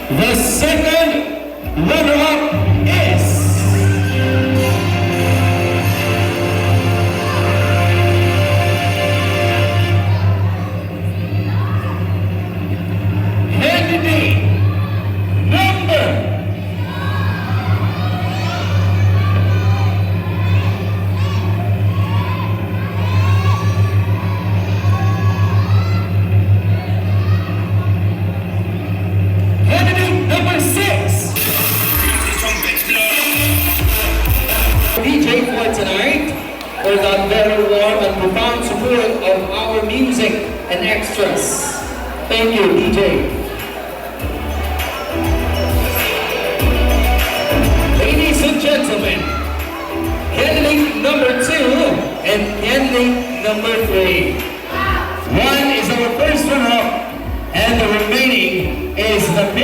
The second runner-up is candidate number DJ for tonight for that very warm and profound support of our music and extras. Thank you, DJ. Ladies and gentlemen, candidate number 2 and candidate number 3. One is our first runner-up, and the remaining is the